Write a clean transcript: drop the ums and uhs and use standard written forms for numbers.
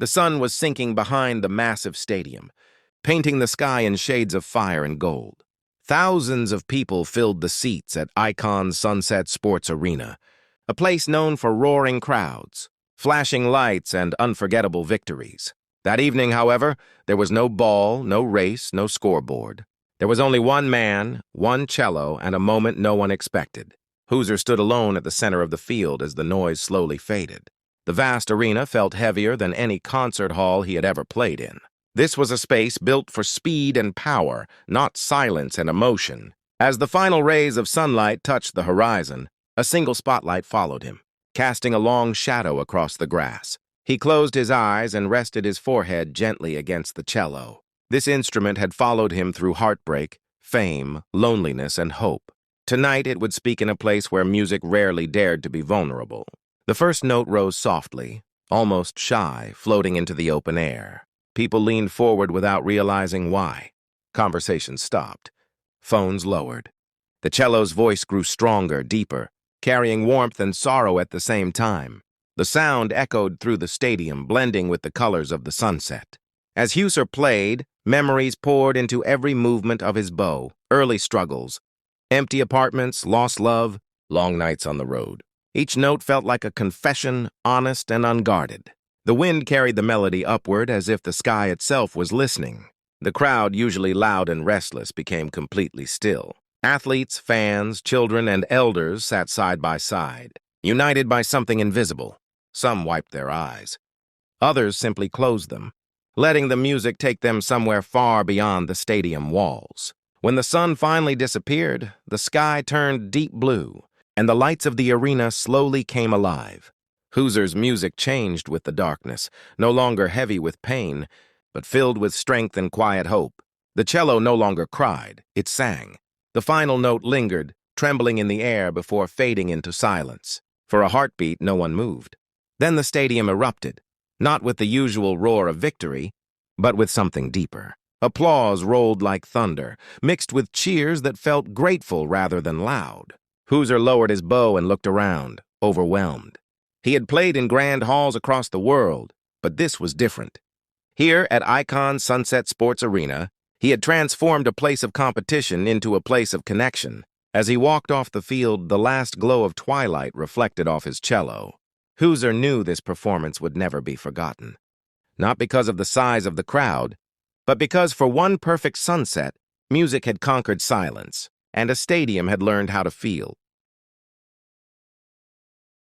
The sun was sinking behind the massive stadium, painting the sky in shades of fire and gold. Thousands of people filled the seats at Icon Sunset Sports Arena, a place known for roaring crowds, flashing lights, and unforgettable victories. That evening, however, there was no ball, no race, no scoreboard. There was only one man, one cello, and a moment no one expected. Huser stood alone at the center of the field as the noise slowly faded. The vast arena felt heavier than any concert hall he had ever played in. This was a space built for speed and power, not silence and emotion. As the final rays of sunlight touched the horizon, a single spotlight followed him, casting a long shadow across the grass. He closed his eyes and rested his forehead gently against the cello. This instrument had followed him through heartbreak, fame, loneliness, and hope. Tonight it would speak in a place where music rarely dared to be vulnerable. The first note rose softly, almost shy, floating into the open air. People leaned forward without realizing why. Conversations stopped. Phones lowered. The cello's voice grew stronger, deeper, carrying warmth and sorrow at the same time. The sound echoed through the stadium, blending with the colors of the sunset. As Huser played, memories poured into every movement of his bow. Early struggles, empty apartments, lost love, long nights on the road. Each note felt like a confession, honest and unguarded. The wind carried the melody upward as if the sky itself was listening. The crowd, usually loud and restless, became completely still. Athletes, fans, children, and elders sat side by side, united by something invisible. Some wiped their eyes. Others simply closed them, letting the music take them somewhere far beyond the stadium walls. When the sun finally disappeared, the sky turned deep blue, and the lights of the arena slowly came alive. Huser's music changed with the darkness, no longer heavy with pain, but filled with strength and quiet hope. The cello no longer cried, it sang. The final note lingered, trembling in the air before fading into silence. For a heartbeat, no one moved. Then the stadium erupted, not with the usual roar of victory, but with something deeper. Applause rolled like thunder, mixed with cheers that felt grateful rather than loud. Huser lowered his bow and looked around, overwhelmed. He had played in grand halls across the world, but this was different. Here at Icon Sunset Sports Arena, he had transformed a place of competition into a place of connection. As he walked off the field, the last glow of twilight reflected off his cello. Huser knew this performance would never be forgotten. Not because of the size of the crowd, but because for one perfect sunset, music had conquered silence, and a stadium had learned how to feel.